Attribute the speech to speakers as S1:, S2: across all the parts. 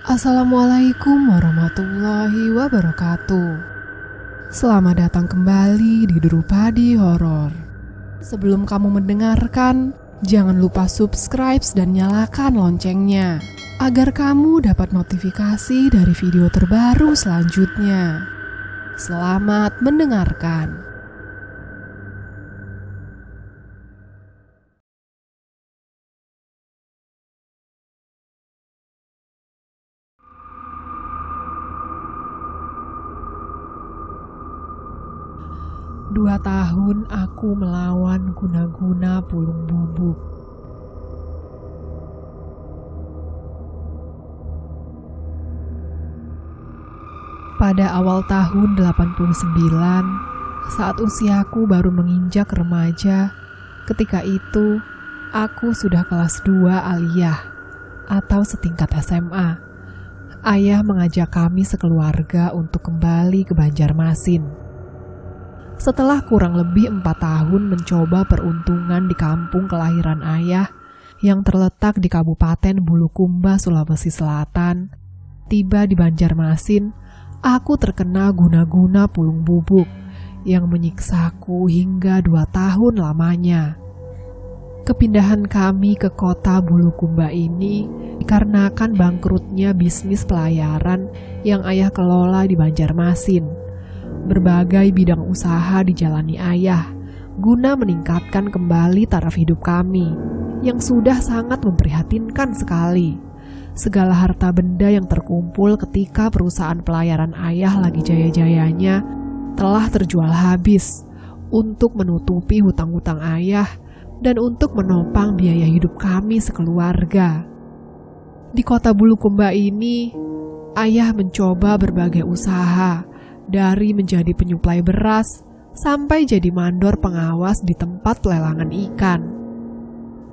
S1: Assalamualaikum warahmatullahi wabarakatuh. Selamat datang kembali di Drupadi Horor. Sebelum kamu mendengarkan, jangan lupa subscribe dan nyalakan loncengnya agar kamu dapat notifikasi dari video terbaru selanjutnya. Selamat mendengarkan. Dua tahun aku melawan guna-guna pulung bubuk. Pada awal tahun 89, saat usiaku baru menginjak remaja, ketika itu aku sudah kelas 2 aliyah atau setingkat SMA. Ayah mengajak kami sekeluarga untuk kembali ke Banjarmasin. Setelah kurang lebih 4 tahun mencoba peruntungan di kampung kelahiran ayah yang terletak di Kabupaten Bulukumba, Sulawesi Selatan, tiba di Banjarmasin, aku terkena guna-guna pulung bubuk yang menyiksaku hingga 2 tahun lamanya. Kepindahan kami ke kota Bulukumba ini dikarenakan bangkrutnya bisnis pelayaran yang ayah kelola di Banjarmasin. Berbagai bidang usaha dijalani ayah guna meningkatkan kembali taraf hidup kami yang sudah sangat memprihatinkan sekali. Segala harta benda yang terkumpul ketika perusahaan pelayaran ayah lagi jaya-jayanya telah terjual habis untuk menutupi hutang-hutang ayah dan untuk menopang biaya hidup kami sekeluarga. Di kota Bulukumba ini, ayah mencoba berbagai usaha, dari menjadi penyuplai beras sampai jadi mandor pengawas di tempat pelelangan ikan.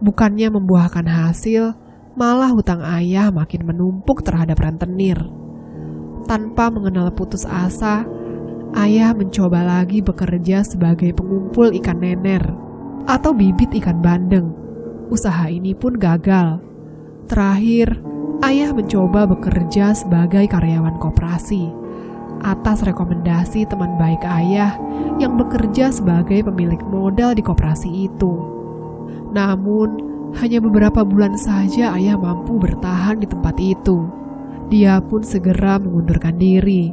S1: Bukannya membuahkan hasil, malah hutang ayah makin menumpuk terhadap rentenir. Tanpa mengenal putus asa, ayah mencoba lagi bekerja sebagai pengumpul ikan nener atau bibit ikan bandeng. Usaha ini pun gagal. Terakhir, ayah mencoba bekerja sebagai karyawan koperasi atas rekomendasi teman baik ayah yang bekerja sebagai pemilik modal di koperasi itu. Namun, hanya beberapa bulan saja ayah mampu bertahan di tempat itu. Dia pun segera mengundurkan diri,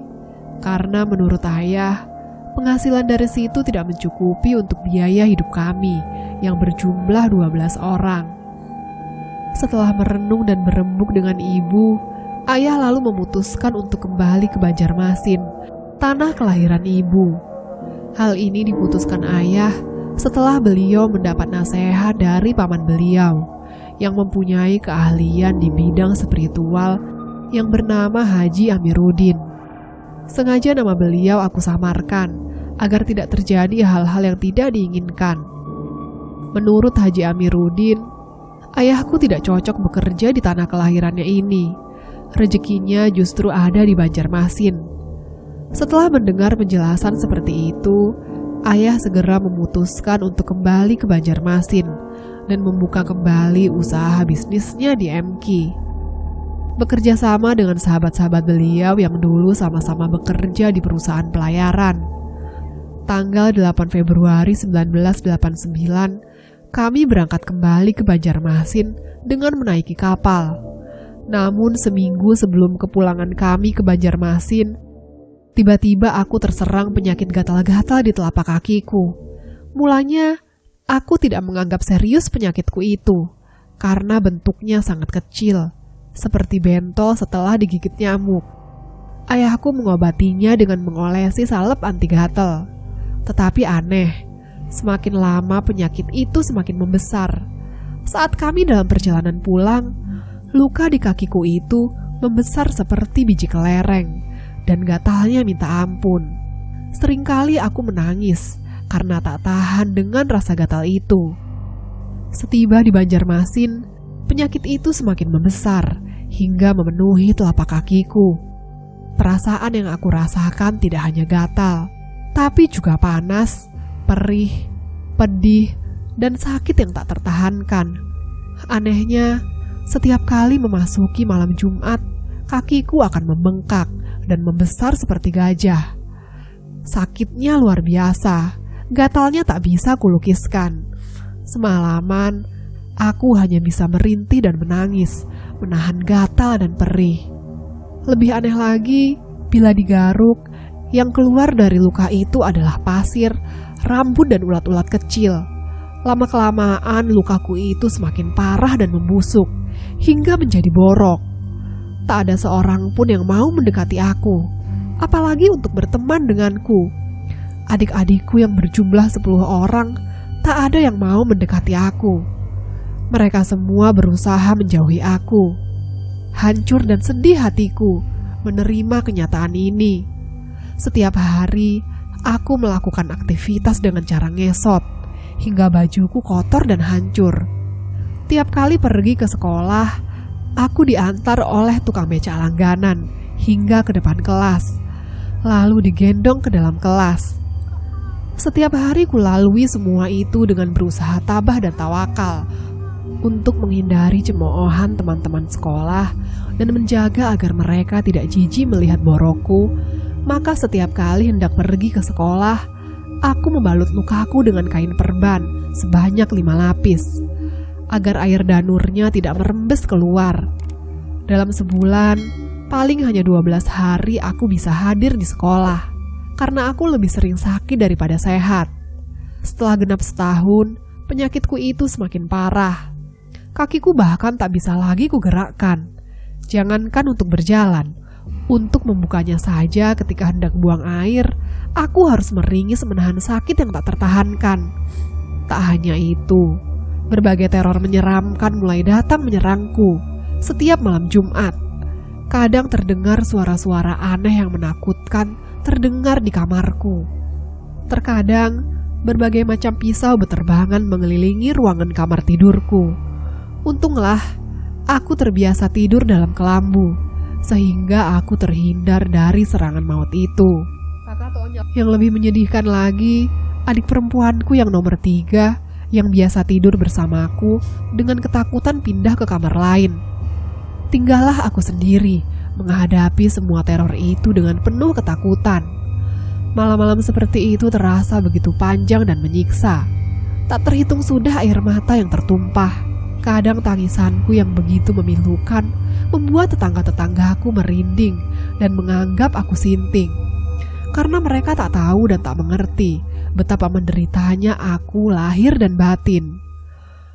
S1: karena menurut ayah, penghasilan dari situ tidak mencukupi untuk biaya hidup kami yang berjumlah 12 orang. Setelah merenung dan berembuk dengan ibu, ayah lalu memutuskan untuk kembali ke Banjarmasin, tanah kelahiran ibu. Hal ini diputuskan ayah setelah beliau mendapat nasihat dari paman beliau yang mempunyai keahlian di bidang spiritual yang bernama Haji Amiruddin. Sengaja nama beliau aku samarkan agar tidak terjadi hal-hal yang tidak diinginkan. Menurut Haji Amiruddin, ayahku tidak cocok bekerja di tanah kelahirannya ini. Rezekinya justru ada di Banjarmasin. Setelah mendengar penjelasan seperti itu, ayah segera memutuskan untuk kembali ke Banjarmasin dan membuka kembali usaha bisnisnya di MK. Bekerja sama dengan sahabat-sahabat beliau yang dulu sama-sama bekerja di perusahaan pelayaran. Tanggal 8 Februari 1989, kami berangkat kembali ke Banjarmasin dengan menaiki kapal. Namun seminggu sebelum kepulangan kami ke Banjarmasin, tiba-tiba aku terserang penyakit gatal-gatal di telapak kakiku. Mulanya, aku tidak menganggap serius penyakitku itu, karena bentuknya sangat kecil, seperti bentol setelah digigit nyamuk. Ayahku mengobatinya dengan mengolesi salep anti gatal. Tetapi aneh, semakin lama penyakit itu semakin membesar. Saat kami dalam perjalanan pulang, luka di kakiku itu membesar seperti biji kelereng dan gatalnya minta ampun. Seringkali aku menangis karena tak tahan dengan rasa gatal itu. Setiba di Banjarmasin, penyakit itu semakin membesar hingga memenuhi telapak kakiku. Perasaan yang aku rasakan tidak hanya gatal, tapi juga panas, perih, pedih, dan sakit yang tak tertahankan. Anehnya, setiap kali memasuki malam Jumat, kakiku akan membengkak dan membesar seperti gajah. Sakitnya luar biasa, gatalnya tak bisa kulukiskan. Semalaman, aku hanya bisa merintih dan menangis, menahan gatal dan perih. Lebih aneh lagi, bila digaruk, yang keluar dari luka itu adalah pasir, rambut dan ulat-ulat kecil. Lama-kelamaan lukaku itu semakin parah dan membusuk, hingga menjadi borok. Tak ada seorang pun yang mau mendekati aku, apalagi untuk berteman denganku. Adik-adikku yang berjumlah 10 orang, tak ada yang mau mendekati aku. Mereka semua berusaha menjauhi aku. Hancur dan sedih hatiku menerima kenyataan ini. Setiap hari, aku melakukan aktivitas dengan cara ngesot, hingga bajuku kotor dan hancur. Tiap kali pergi ke sekolah, aku diantar oleh tukang beca langganan hingga ke depan kelas, lalu digendong ke dalam kelas. Setiap hari kulalui semua itu dengan berusaha tabah dan tawakal untuk menghindari cemoohan teman-teman sekolah dan menjaga agar mereka tidak jijik melihat borokku. Maka setiap kali hendak pergi ke sekolah, aku membalut lukaku dengan kain perban sebanyak 5 lapis, agar air danurnya tidak merembes keluar. Dalam sebulan, paling hanya 12 hari aku bisa hadir di sekolah, karena aku lebih sering sakit daripada sehat. Setelah genap setahun, penyakitku itu semakin parah. Kakiku bahkan tak bisa lagi kugerakkan. Jangankan untuk berjalan, untuk membukanya saja ketika hendak buang air, aku harus meringis menahan sakit yang tak tertahankan. Tak hanya itu, berbagai teror menyeramkan mulai datang menyerangku setiap malam Jumat. Kadang terdengar suara-suara aneh yang menakutkan terdengar di kamarku. Terkadang, berbagai macam pisau beterbangan mengelilingi ruangan kamar tidurku. Untunglah, aku terbiasa tidur dalam kelambu, sehingga aku terhindar dari serangan maut itu. Yang lebih menyedihkan lagi, adik perempuanku yang nomor 3, yang biasa tidur bersamaku, dengan ketakutan pindah ke kamar lain. Tinggallah aku sendiri, menghadapi semua teror itu dengan penuh ketakutan. Malam-malam seperti itu terasa begitu panjang dan menyiksa. Tak terhitung sudah air mata yang tertumpah. Kadang tangisanku yang begitu memilukan membuat tetangga-tetanggaku merinding dan menganggap aku sinting. Karena mereka tak tahu dan tak mengerti betapa menderitanya aku lahir dan batin.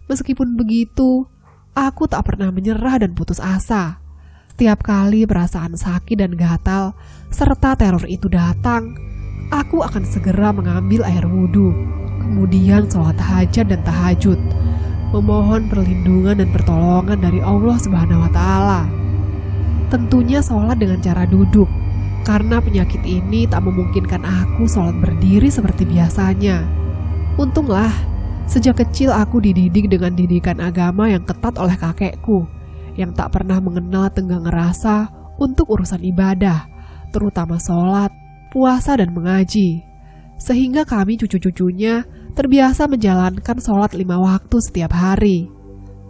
S1: Meskipun begitu, aku tak pernah menyerah dan putus asa. Setiap kali perasaan sakit dan gatal serta teror itu datang, aku akan segera mengambil air wudhu, kemudian sholat hajat dan tahajud, memohon perlindungan dan pertolongan dari Allah Subhanahu wa Ta'ala. Tentunya sholat dengan cara duduk, karena penyakit ini tak memungkinkan aku sholat berdiri seperti biasanya. Untunglah, sejak kecil aku dididik dengan didikan agama yang ketat oleh kakekku, yang tak pernah mengenal tenggang rasa untuk urusan ibadah, terutama sholat, puasa dan mengaji. Sehingga kami cucu-cucunya terbiasa menjalankan sholat 5 waktu setiap hari.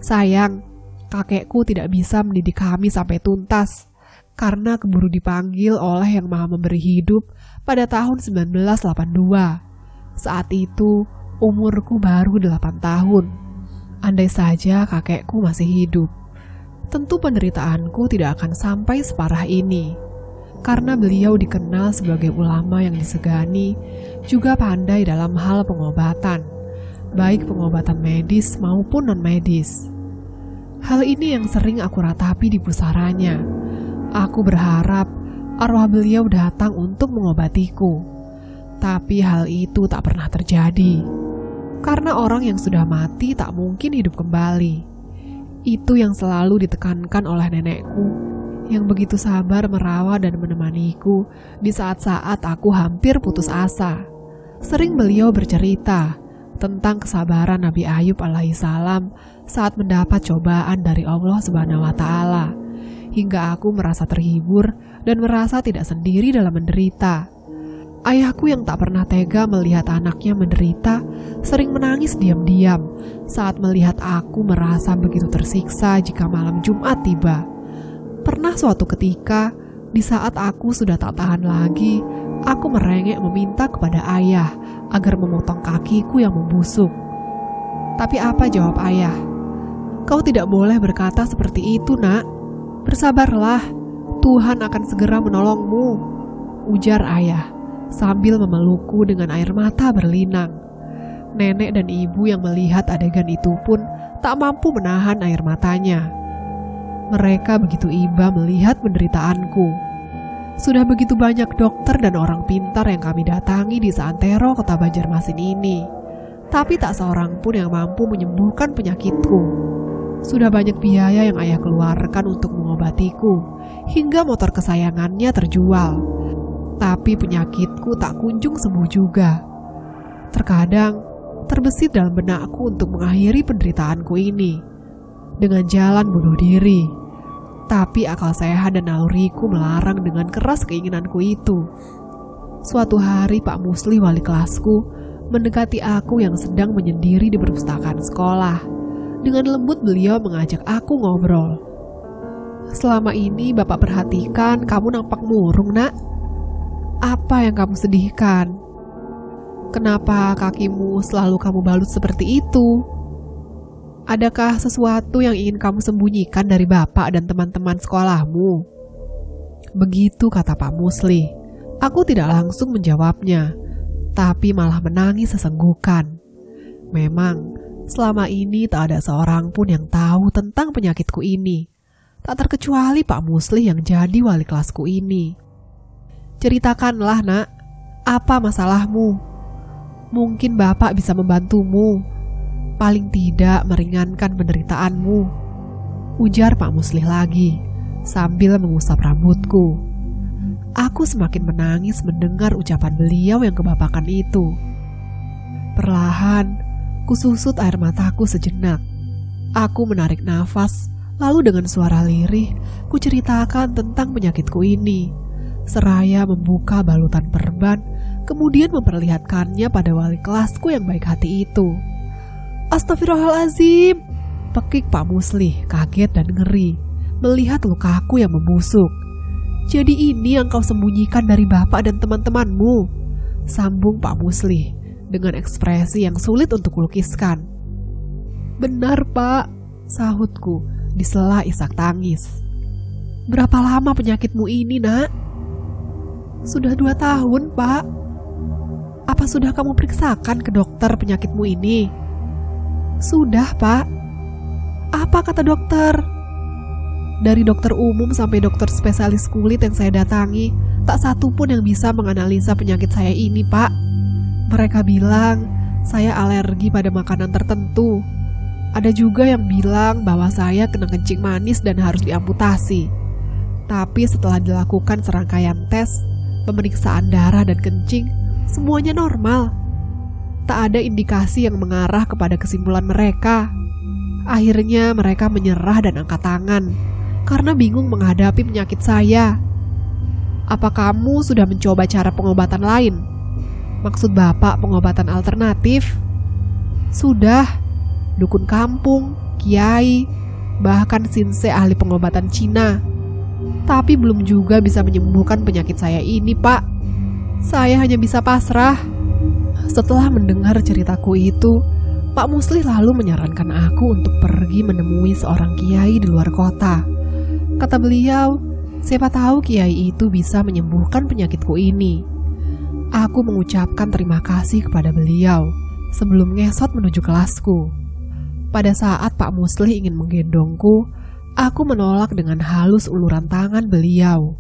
S1: Sayang, kakekku tidak bisa mendidik kami sampai tuntas, karena keburu dipanggil oleh Yang Maha Memberi Hidup pada tahun 1982. Saat itu, umurku baru 8 tahun. Andai saja kakekku masih hidup, tentu penderitaanku tidak akan sampai separah ini. Karena beliau dikenal sebagai ulama yang disegani, juga pandai dalam hal pengobatan, baik pengobatan medis maupun non-medis. Hal ini yang sering aku ratapi di pusaranya. Aku berharap arwah beliau datang untuk mengobatiku. Tapi hal itu tak pernah terjadi. Karena orang yang sudah mati tak mungkin hidup kembali. Itu yang selalu ditekankan oleh nenekku, yang begitu sabar merawat dan menemaniku di saat-saat aku hampir putus asa. Sering beliau bercerita tentang kesabaran Nabi Ayub alaihissalam saat mendapat cobaan dari Allah Subhanahu wa Ta'ala, hingga aku merasa terhibur dan merasa tidak sendiri dalam menderita. Ayahku yang tak pernah tega melihat anaknya menderita sering menangis diam-diam saat melihat aku merasa begitu tersiksa jika malam Jumat tiba. Pernah suatu ketika, di saat aku sudah tak tahan lagi, aku merengek meminta kepada ayah agar memotong kakiku yang membusuk. Tapi apa jawab ayah? Kau tidak boleh berkata seperti itu, nak. Bersabarlah, Tuhan akan segera menolongmu, ujar ayah sambil memelukku dengan air mata berlinang. Nenek dan ibu yang melihat adegan itu pun tak mampu menahan air matanya. Mereka begitu iba melihat penderitaanku. Sudah begitu banyak dokter dan orang pintar yang kami datangi di seantero kota Banjarmasin ini, tapi tak seorang pun yang mampu menyembuhkan penyakitku. Sudah banyak biaya yang ayah keluarkan untuk mengobatiku, hingga motor kesayangannya terjual. Tapi penyakitku tak kunjung sembuh juga. Terkadang terbesit dalam benakku untuk mengakhiri penderitaanku ini dengan jalan bunuh diri. Tapi akal sehat dan naluriku melarang dengan keras keinginanku itu. Suatu hari Pak Musli, wali kelasku, mendekati aku yang sedang menyendiri di perpustakaan sekolah. Dengan lembut beliau mengajak aku ngobrol. Selama ini Bapak perhatikan kamu nampak murung, nak. Apa yang kamu sedihkan? Kenapa kakimu selalu kamu balut seperti itu? Adakah sesuatu yang ingin kamu sembunyikan dari Bapak dan teman-teman sekolahmu? Begitu kata Pak Musli. Aku tidak langsung menjawabnya, tapi malah menangis sesenggukan. Memang, selama ini tak ada seorang pun yang tahu tentang penyakitku ini. Tak terkecuali Pak Musli yang jadi wali kelasku ini. Ceritakanlah, nak, apa masalahmu? Mungkin Bapak bisa membantumu. Paling tidak meringankan penderitaanmu, ujar Pak Musli lagi sambil mengusap rambutku. Aku semakin menangis mendengar ucapan beliau yang kebapakan itu. Perlahan, kususut air mataku sejenak. Aku menarik nafas, lalu dengan suara lirih, kuceritakan tentang penyakitku ini. Seraya membuka balutan perban, kemudian memperlihatkannya pada wali kelasku yang baik hati itu. Astagfirullahaladzim, pekik Pak Musli kaget dan ngeri melihat lukaku yang membusuk. Jadi ini yang kau sembunyikan dari Bapak dan teman-temanmu, sambung Pak Musli dengan ekspresi yang sulit untuk kulukiskan. Benar, Pak, sahutku disela isak tangis. Berapa lama penyakitmu ini, nak? Sudah 2 tahun, Pak. Apa sudah kamu periksakan ke dokter penyakitmu ini? Sudah, Pak. Apa kata dokter? Dari dokter umum sampai dokter spesialis kulit yang saya datangi, tak satu pun yang bisa menganalisa penyakit saya ini, Pak. Mereka bilang saya alergi pada makanan tertentu. Ada juga yang bilang bahwa saya kena kencing manis dan harus diamputasi. Tapi setelah dilakukan serangkaian tes, pemeriksaan darah dan kencing, semuanya normal. Tak ada indikasi yang mengarah kepada kesimpulan mereka. Akhirnya mereka menyerah dan angkat tangan karena bingung menghadapi penyakit saya. Apa kamu sudah mencoba cara pengobatan lain? Maksud Bapak pengobatan alternatif? Sudah, dukun kampung, kiai, bahkan sinse ahli pengobatan Cina. Tapi belum juga bisa menyembuhkan penyakit saya ini, Pak. Saya hanya bisa pasrah. Setelah mendengar ceritaku itu, Pak Musli lalu menyarankan aku untuk pergi menemui seorang kiai di luar kota. Kata beliau, siapa tahu kiai itu bisa menyembuhkan penyakitku ini. Aku mengucapkan terima kasih kepada beliau sebelum ngesot menuju kelasku. Pada saat Pak Musli ingin menggendongku, aku menolak dengan halus uluran tangan beliau.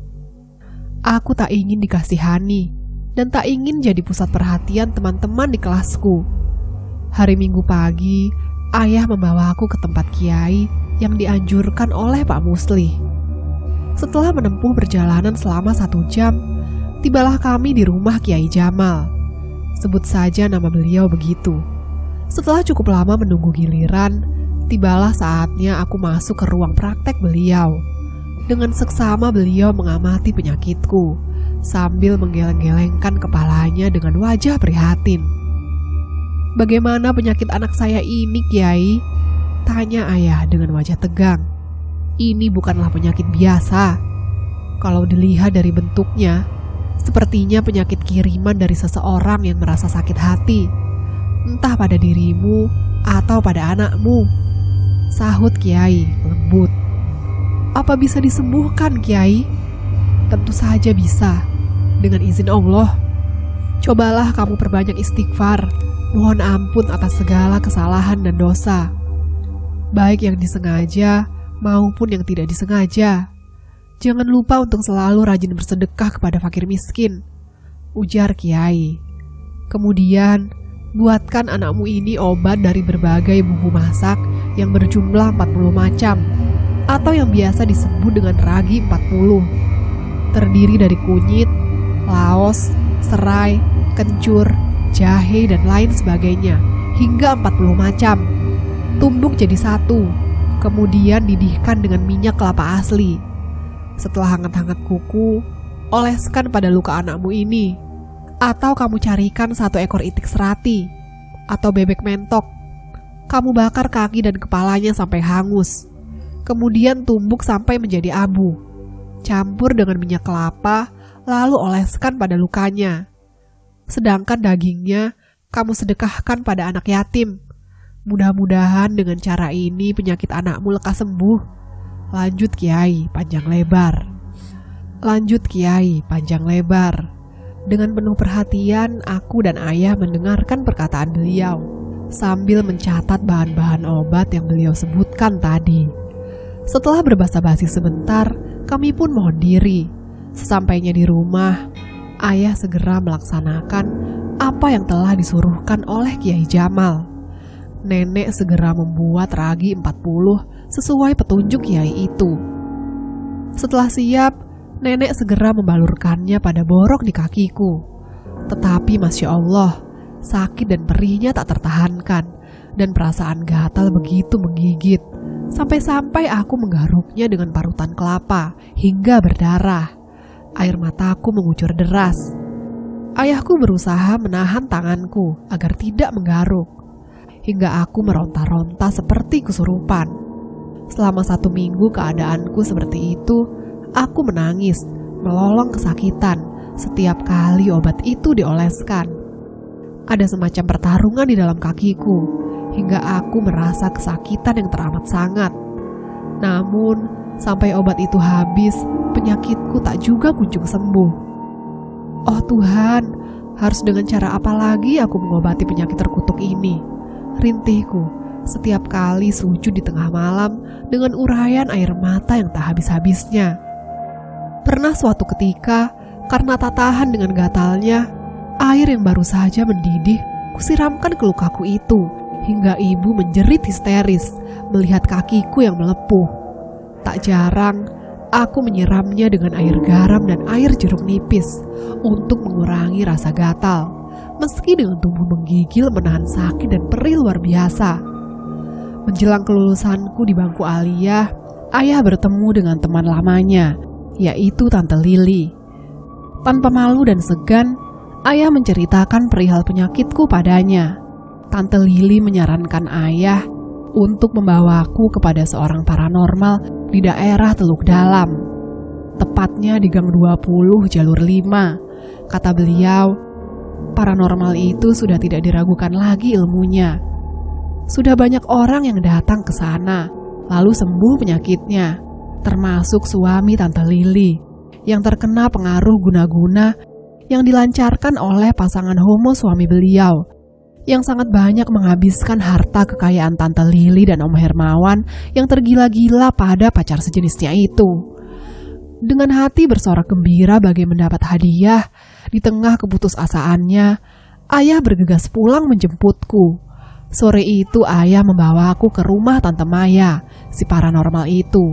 S1: Aku tak ingin dikasihani dan tak ingin jadi pusat perhatian teman-teman di kelasku. Hari Minggu pagi, ayah membawaku ke tempat kiai yang dianjurkan oleh Pak Musli. Setelah menempuh perjalanan selama 1 jam, tibalah kami di rumah Kiai Jamal. Sebut saja nama beliau begitu. Setelah cukup lama menunggu giliran, tibalah saatnya aku masuk ke ruang praktek beliau. Dengan seksama beliau mengamati penyakitku, sambil menggeleng-gelengkan kepalanya dengan wajah prihatin. Bagaimana penyakit anak saya ini, Kiai? Tanya ayah dengan wajah tegang. ini bukanlah penyakit biasa. Kalau dilihat dari bentuknya, sepertinya penyakit kiriman dari seseorang yang merasa sakit hati, entah pada dirimu atau pada anakmu, sahut Kiai lembut. Apa bisa disembuhkan, Kiai? Tentu saja bisa, dengan izin Allah. Cobalah kamu perbanyak istighfar, mohon ampun atas segala kesalahan dan dosa, baik yang disengaja maupun yang tidak disengaja. Jangan lupa untuk selalu rajin bersedekah kepada fakir miskin, ujar Kiai. Kemudian, buatkan anakmu ini obat dari berbagai bumbu masak yang berjumlah 40 macam, atau yang biasa disebut dengan ragi 40. Terdiri dari kunyit, laos, serai, kencur, jahe, dan lain sebagainya, hingga 40 macam. Tumbuk jadi satu, kemudian didihkan dengan minyak kelapa asli. Setelah hangat-hangat kuku, oleskan pada luka anakmu ini. Atau kamu carikan 1 ekor itik serati atau bebek mentok. Kamu bakar kaki dan kepalanya sampai hangus. Kemudian tumbuk sampai menjadi abu. Campur dengan minyak kelapa, lalu oleskan pada lukanya. Sedangkan dagingnya kamu sedekahkan pada anak yatim. Mudah-mudahan dengan cara ini penyakit anakmu lekas sembuh. Lanjut Kiai panjang lebar. Dengan penuh perhatian, aku dan ayah mendengarkan perkataan beliau sambil mencatat bahan-bahan obat yang beliau sebutkan tadi. Setelah berbasa-basi sebentar, kami pun mohon diri. Sesampainya di rumah, ayah segera melaksanakan apa yang telah disuruhkan oleh Kiai Jamal. Nenek segera membuat ragi 40 sesuai petunjuk Kiai itu. Setelah siap, nenek segera membalurkannya pada borok di kakiku. Tetapi Masya Allah, sakit dan perihnya tak tertahankan, dan perasaan gatal begitu menggigit, sampai-sampai aku menggaruknya dengan parutan kelapa hingga berdarah. Air mataku mengucur deras. Ayahku berusaha menahan tanganku agar tidak menggaruk, hingga aku meronta-ronta seperti kesurupan. Selama 1 minggu keadaanku seperti itu, aku menangis, melolong kesakitan setiap kali obat itu dioleskan. Ada semacam pertarungan di dalam kakiku, hingga aku merasa kesakitan yang teramat sangat. Namun, sampai obat itu habis, penyakitku tak juga kunjung sembuh. Oh Tuhan, harus dengan cara apa lagi aku mengobati penyakit terkutuk ini? Rintihku setiap kali sujud di tengah malam dengan urayan air mata yang tak habis-habisnya. Pernah suatu ketika, karena tak tahan dengan gatalnya, air yang baru saja mendidih kusiramkan ke lukaku itu, hingga ibu menjerit histeris melihat kakiku yang melepuh. Tak jarang, aku menyiramnya dengan air garam dan air jeruk nipis untuk mengurangi rasa gatal, meski dengan tubuh menggigil menahan sakit dan perih luar biasa. Menjelang kelulusanku di bangku aliyah, ayah bertemu dengan teman lamanya, yaitu Tante Lili. Tanpa malu dan segan, ayah menceritakan perihal penyakitku padanya. Tante Lili menyarankan ayah untuk membawaku kepada seorang paranormal di daerah Teluk Dalam, tepatnya di Gang 20 Jalur 5. Kata beliau, paranormal itu sudah tidak diragukan lagi ilmunya. Sudah banyak orang yang datang ke sana, lalu sembuh penyakitnya, termasuk suami Tante Lili yang terkena pengaruh guna-guna yang dilancarkan oleh pasangan homo suami beliau, yang sangat banyak menghabiskan harta kekayaan Tante Lili dan Om Hermawan yang tergila-gila pada pacar sejenisnya itu. Dengan hati bersorak gembira bagai mendapat hadiah, di tengah keputusasaannya, ayah bergegas pulang menjemputku. Sore itu ayah membawaku ke rumah Tante Maya, si paranormal itu.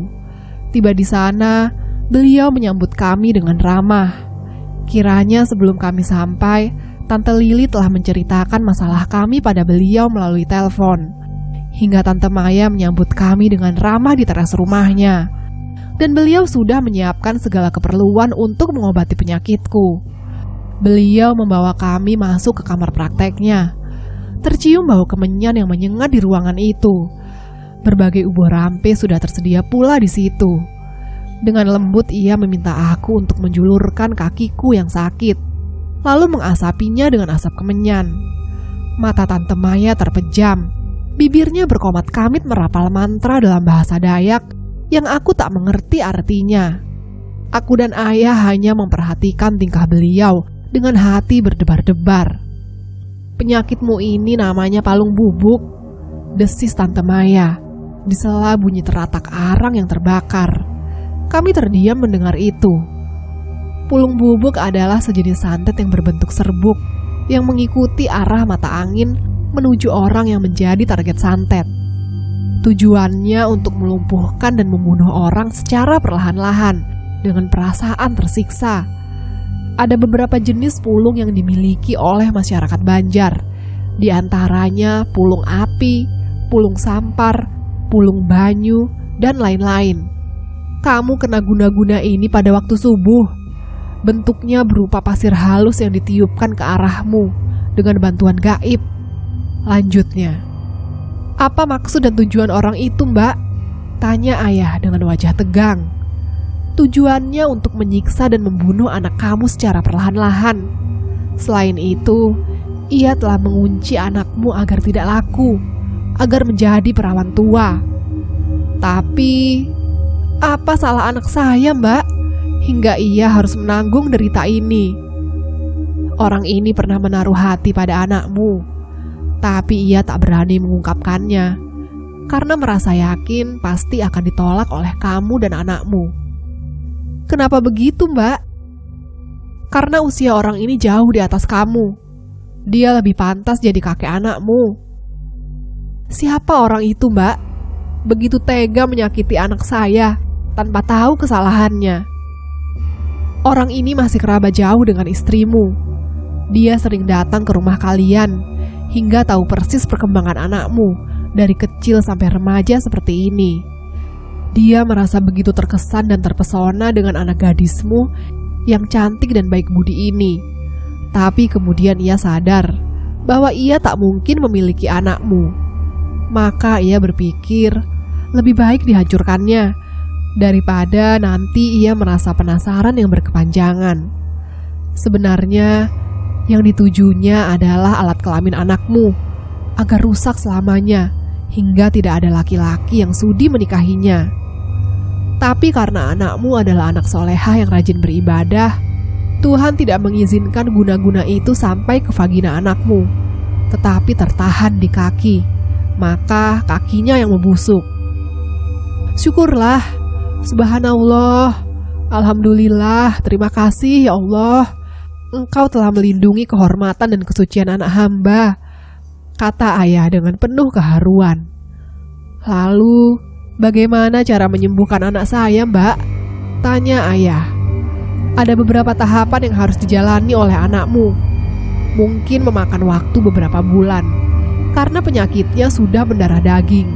S1: Tiba di sana, beliau menyambut kami dengan ramah. Kiranya sebelum kami sampai, Tante Lili telah menceritakan masalah kami pada beliau melalui telepon. Hingga Tante Maya menyambut kami dengan ramah di teras rumahnya. Dan beliau sudah menyiapkan segala keperluan untuk mengobati penyakitku. Beliau membawa kami masuk ke kamar prakteknya. Tercium bau kemenyan yang menyengat di ruangan itu. Berbagai ubuh rampe sudah tersedia pula di situ. Dengan lembut ia meminta aku untuk menjulurkan kakiku yang sakit, lalu mengasapinya dengan asap kemenyan. Mata Tante Maya terpejam, bibirnya berkomat kamit merapal mantra dalam bahasa Dayak yang aku tak mengerti artinya. Aku dan ayah hanya memperhatikan tingkah beliau dengan hati berdebar-debar. "Penyakitmu ini namanya palung bubuk," desis Tante Maya di sela bunyi teratak arang yang terbakar. Kami terdiam mendengar itu. Pulung bubuk adalah sejenis santet yang berbentuk serbuk yang mengikuti arah mata angin menuju orang yang menjadi target santet. Tujuannya untuk melumpuhkan dan membunuh orang secara perlahan-lahan dengan perasaan tersiksa. Ada beberapa jenis pulung yang dimiliki oleh masyarakat Banjar, di antaranya pulung api, pulung sampar, pulung banyu, dan lain-lain. Kamu kena guna-guna ini pada waktu subuh. Bentuknya berupa pasir halus yang ditiupkan ke arahmu dengan bantuan gaib. Lanjutnya, "Apa maksud dan tujuan orang itu, Mbak?" tanya ayah dengan wajah tegang. "Tujuannya untuk menyiksa dan membunuh anak kamu secara perlahan-lahan. Selain itu, ia telah mengunci anakmu agar tidak laku, agar menjadi perawan tua." "Tapi, apa salah anak saya, Mbak, hingga ia harus menanggung derita ini?" "Orang ini pernah menaruh hati pada anakmu, tapi ia tak berani mengungkapkannya, karena merasa yakin pasti akan ditolak oleh kamu dan anakmu." "Kenapa begitu, Mbak?" "Karena usia orang ini jauh di atas kamu. Dia lebih pantas jadi kakek anakmu." "Siapa orang itu, Mbak? Begitu tega menyakiti anak saya tanpa tahu kesalahannya." "Orang ini masih kerabat jauh dengan istrimu. Dia sering datang ke rumah kalian hingga tahu persis perkembangan anakmu dari kecil sampai remaja seperti ini. Dia merasa begitu terkesan dan terpesona dengan anak gadismu yang cantik dan baik budi ini. Tapi kemudian ia sadar bahwa ia tak mungkin memiliki anakmu. Maka ia berpikir lebih baik dihancurkannya daripada nanti ia merasa penasaran yang berkepanjangan. Sebenarnya yang ditujunya adalah alat kelamin anakmu agar rusak selamanya hingga tidak ada laki-laki yang sudi menikahinya. Tapi karena anakmu adalah anak solehah yang rajin beribadah, Tuhan tidak mengizinkan guna-guna itu sampai ke vagina anakmu, tetapi tertahan di kaki, maka kakinya yang membusuk." "Syukurlah, subhanallah, alhamdulillah, terima kasih ya Allah. Engkau telah melindungi kehormatan dan kesucian anak hamba," kata ayah dengan penuh keharuan. "Lalu, bagaimana cara menyembuhkan anak saya, Mbak?" tanya ayah. "Ada beberapa tahapan yang harus dijalani oleh anakmu. Mungkin memakan waktu beberapa bulan, karena penyakitnya sudah mendarah daging.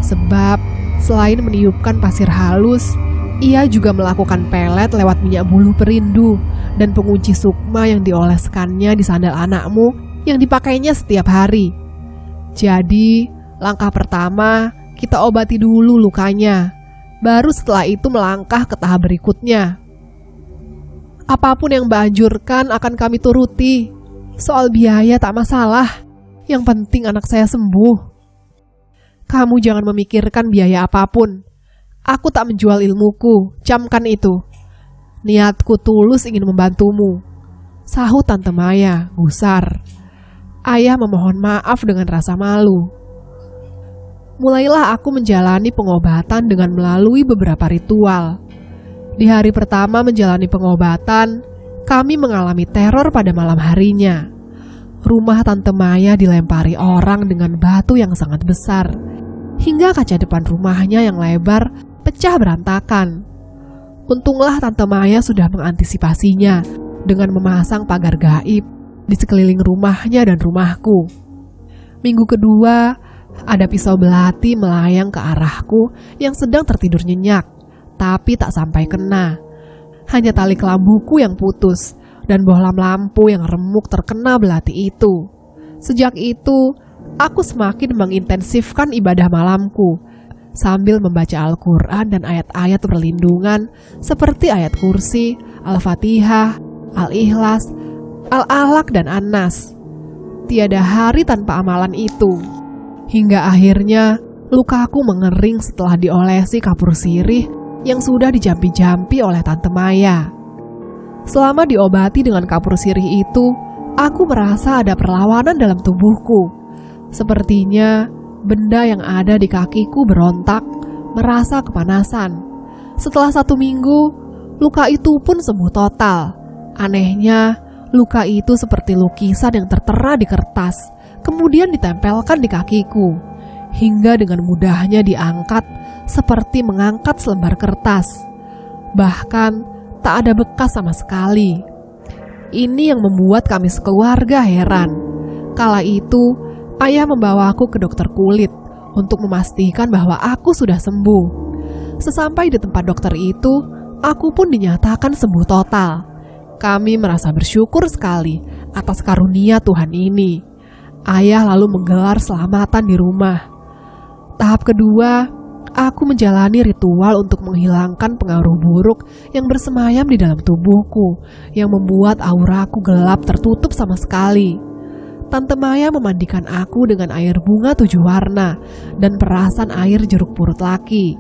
S1: Sebab, selain meniupkan pasir halus, ia juga melakukan pelet lewat minyak bulu perindu dan pengunci sukma yang dioleskannya di sandal anakmu yang dipakainya setiap hari. Jadi, langkah pertama, kita obati dulu lukanya, baru setelah itu melangkah ke tahap berikutnya. Apapun yang Mbak anjurkan akan kami turuti. Soal biaya tak masalah, yang penting anak saya sembuh." "Kamu jangan memikirkan biaya apapun. Aku tak menjual ilmuku, camkan itu. Niatku tulus ingin membantumu," sahut Tante Maya gusar. Ayah memohon maaf dengan rasa malu. Mulailah aku menjalani pengobatan dengan melalui beberapa ritual. Di hari pertama menjalani pengobatan, kami mengalami teror pada malam harinya. Rumah Tante Maya dilempari orang dengan batu yang sangat besar, hingga kaca depan rumahnya yang lebar pecah berantakan. Untunglah Tante Maya sudah mengantisipasinya dengan memasang pagar gaib di sekeliling rumahnya dan rumahku. Minggu kedua, ada pisau belati melayang ke arahku yang sedang tertidur nyenyak, tapi tak sampai kena. Hanya tali kelambuku yang putus dan bohlam lampu yang remuk terkena belati itu. Sejak itu, aku semakin mengintensifkan ibadah malamku sambil membaca Al-Quran dan ayat-ayat perlindungan seperti ayat kursi, Al-Fatihah, Al-Ikhlas, Al-Alaq, dan An-Nas. Tiada hari tanpa amalan itu. Hingga akhirnya lukaku mengering setelah diolesi kapur sirih yang sudah dijampi-jampi oleh Tante Maya. Selama diobati dengan kapur sirih itu, aku merasa ada perlawanan dalam tubuhku. Sepertinya benda yang ada di kakiku berontak, merasa kepanasan. Setelah 1 minggu, luka itu pun sembuh total. Anehnya, luka itu seperti lukisan yang tertera di kertas, kemudian ditempelkan di kakiku, hingga dengan mudahnya diangkat seperti mengangkat selembar kertas. Bahkan, tak ada bekas sama sekali. Ini yang membuat kami sekeluarga heran. Kala itu, ayah membawaku ke dokter kulit untuk memastikan bahwa aku sudah sembuh. Sesampai di tempat dokter itu, aku pun dinyatakan sembuh total. Kami merasa bersyukur sekali atas karunia Tuhan ini. Ayah lalu menggelar selamatan di rumah. Tahap kedua, aku menjalani ritual untuk menghilangkan pengaruh buruk yang bersemayam di dalam tubuhku, yang membuat auraku gelap tertutup sama sekali. Tante Maya memandikan aku dengan air bunga 7 warna dan perasan air jeruk purut laki.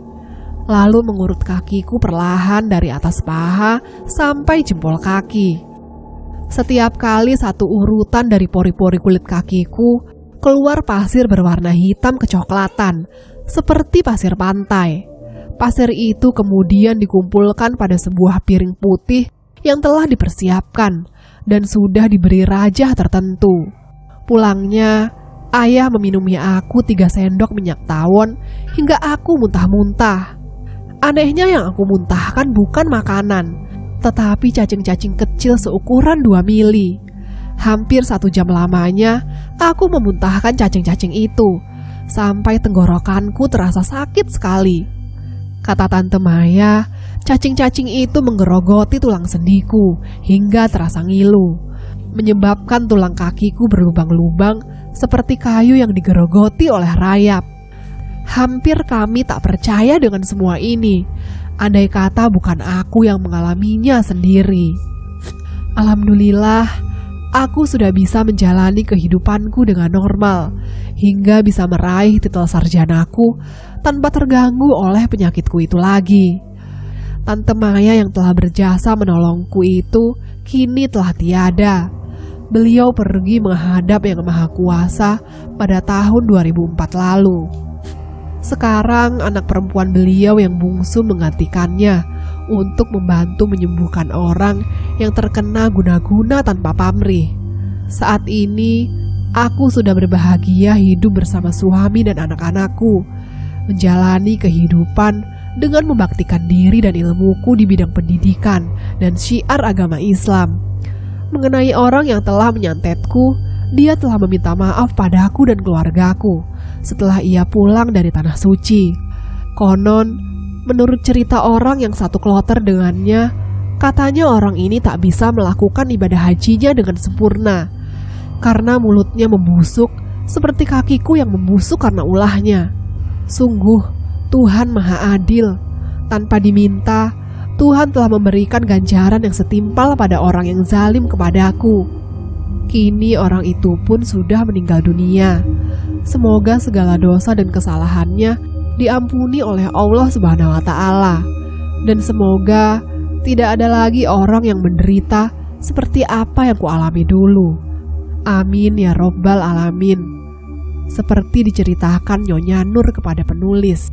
S1: Lalu mengurut kakiku perlahan dari atas paha sampai jempol kaki. Setiap kali satu urutan dari pori-pori kulit kakiku, keluar pasir berwarna hitam kecoklatan, seperti pasir pantai. Pasir itu kemudian dikumpulkan pada sebuah piring putih yang telah dipersiapkan dan sudah diberi rajah tertentu. Pulangnya, ayah meminumi aku 3 sendok minyak tawon hingga aku muntah-muntah. Anehnya yang aku muntahkan bukan makanan, tetapi cacing-cacing kecil seukuran 2 mili. Hampir 1 jam lamanya, aku memuntahkan cacing-cacing itu, sampai tenggorokanku terasa sakit sekali. Kata Tante Maya, cacing-cacing itu menggerogoti tulang sendiku hingga terasa ngilu, menyebabkan tulang kakiku berlubang-lubang seperti kayu yang digerogoti oleh rayap. Hampir kami tak percaya dengan semua ini, andai kata bukan aku yang mengalaminya sendiri. Alhamdulillah, aku sudah bisa menjalani kehidupanku dengan normal, hingga bisa meraih titel sarjanaku tanpa terganggu oleh penyakitku itu lagi. Tante Maya yang telah berjasa menolongku itu kini telah tiada. Beliau pergi menghadap Yang Maha Kuasa pada tahun 2004 lalu. Sekarang anak perempuan beliau yang bungsu menggantikannya untuk membantu menyembuhkan orang yang terkena guna-guna tanpa pamrih. Saat ini, aku sudah berbahagia hidup bersama suami dan anak-anakku, menjalani kehidupan dengan membaktikan diri dan ilmuku di bidang pendidikan dan syiar agama Islam. Mengenai orang yang telah menyantetku, dia telah meminta maaf padaku dan keluargaku setelah ia pulang dari Tanah Suci. Konon, menurut cerita orang yang satu kloter dengannya, katanya orang ini tak bisa melakukan ibadah hajinya dengan sempurna karena mulutnya membusuk seperti kakiku yang membusuk karena ulahnya. Sungguh, Tuhan Maha Adil. Tanpa diminta, Tuhan telah memberikan ganjaran yang setimpal pada orang yang zalim kepadaku. Kini orang itu pun sudah meninggal dunia. Semoga segala dosa dan kesalahannya diampuni oleh Allah Subhanahu wa Ta'ala, dan semoga tidak ada lagi orang yang menderita seperti apa yang kualami dulu. Amin ya Rabbal Alamin. Seperti diceritakan Nyonya Nur kepada penulis.